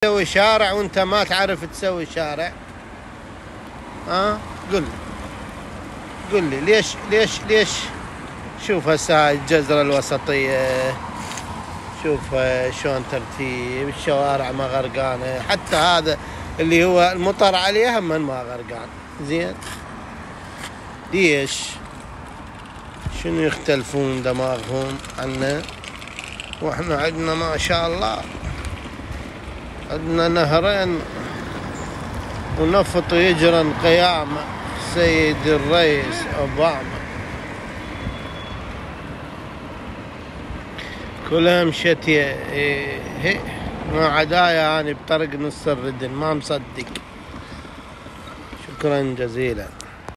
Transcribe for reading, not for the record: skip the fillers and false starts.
تسوي شارع وانت ما تعرف تسوي شارع؟ قل لي ليش؟ شوف هسه الجزرة الوسطية، شوف شلون ترتيب الشوارع ما غرقانة، حتى هذا اللي هو المطر عليه هم ما غرقان. زين ليش؟ شنو يختلفون دماغهم عنا؟ واحنا عندنا ما شاء الله عندنا نهرين ونفط يجرن قيامة سيد الرئيس أوباما. كلها مشت ما عدايا أنا بطرق نص الردن، ما مصدق. شكرا جزيلا.